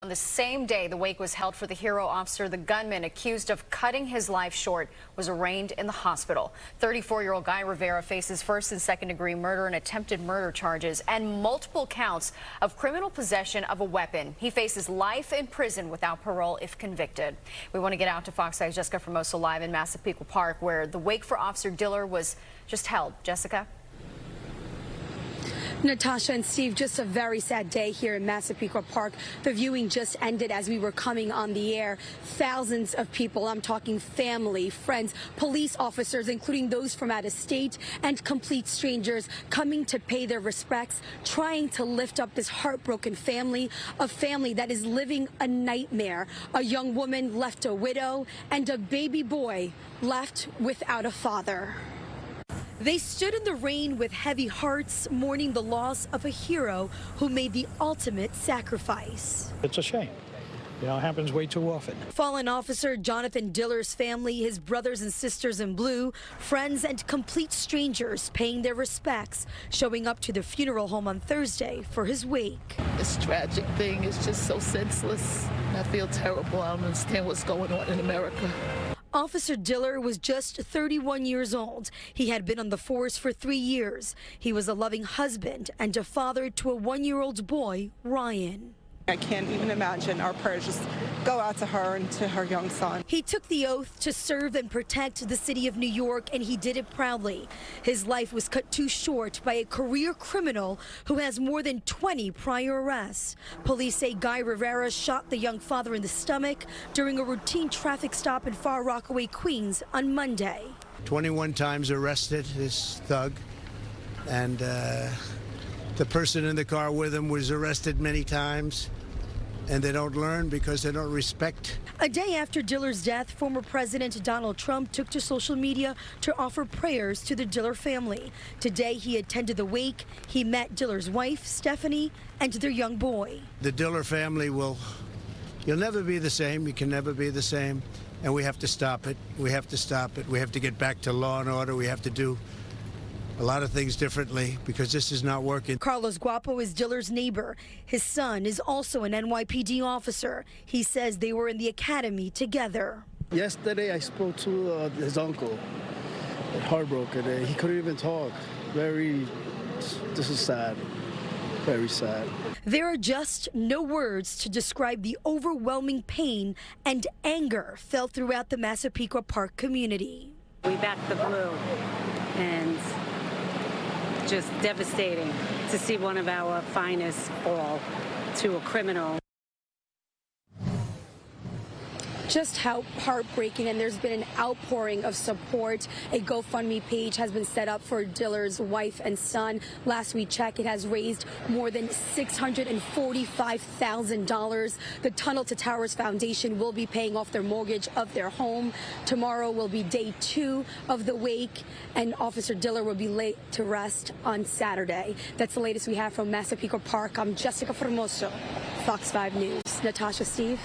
On the same day the wake was held for the hero officer, the gunman accused of cutting his life short was arraigned in the hospital. 34-year-old Guy Rivera faces first and second-degree murder and attempted murder charges and multiple counts of criminal possession of a weapon. He faces life in prison without parole if convicted. We want to get out to Fox 5's Jessica Formoso live in Massapequa Park, where the wake for Officer Diller was just held. Jessica? Natasha and Steve, just a very sad day here in Massapequa Park. The viewing just ended as we were coming on the air. Thousands of people, I'm talking family, friends, police officers, including those from out of state, and complete strangers coming to pay their respects, trying to lift up this heartbroken family, a family that is living a nightmare. A young woman left a widow and a baby boy left without a father. They stood in the rain with heavy hearts, mourning the loss of a hero who made the ultimate sacrifice. It's a shame. You know, it happens way too often. Fallen Officer Jonathan Diller's family, his brothers and sisters in blue, friends and complete strangers paying their respects, showing up to the funeral home on Thursday for his wake. This tragic thing is just so senseless. I feel terrible. I don't understand what's going on in America. Officer Diller was just 31 years old. He had been on the force for 3 years. He was a loving husband and a father to a 1-year-old boy, Ryan. I can't even imagine. Our prayers just go out to her and to her young son. He took the oath to serve and protect the city of New York, and he did it proudly. His life was cut too short by a career criminal who has more than 20 prior arrests. Police say Guy Rivera shot the young father in the stomach during a routine traffic stop in Far Rockaway, Queens on Monday. 21 times arrested, this thug, and the person in the car with him was arrested many times, and they don't learn because they don't respect. A day after Diller's death, former President Donald Trump took to social media to offer prayers to the Diller family. Today, he attended the wake. He met Diller's wife, Stephanie, and their young boy. The Diller family you'll never be the same. You can never be the same, and we have to stop it. We have to stop it. We have to get back to law and order. We have to do a lot of things differently because this is not working. Carlos Guapo is Diller's neighbor. His son is also an NYPD officer. He says they were in the academy together. Yesterday I spoke to his uncle. Heartbroken. He couldn't even talk. This is sad. Very sad. There are just no words to describe the overwhelming pain and anger felt throughout the Massapequa Park community. We backed the blue, and just devastating to see one of our finest fall to a criminal. Just how heartbreaking, and there's been an outpouring of support. A GoFundMe page has been set up for Diller's wife and son. Last we checked, it has raised more than $645,000. The Tunnel to Towers Foundation will be paying off their mortgage of their home. Tomorrow will be day 2 of the wake, and Officer Diller will be laid to rest on Saturday. That's the latest we have from Massapequa Park. I'm Jessica Formoso, Fox 5 News. Natasha, Steve.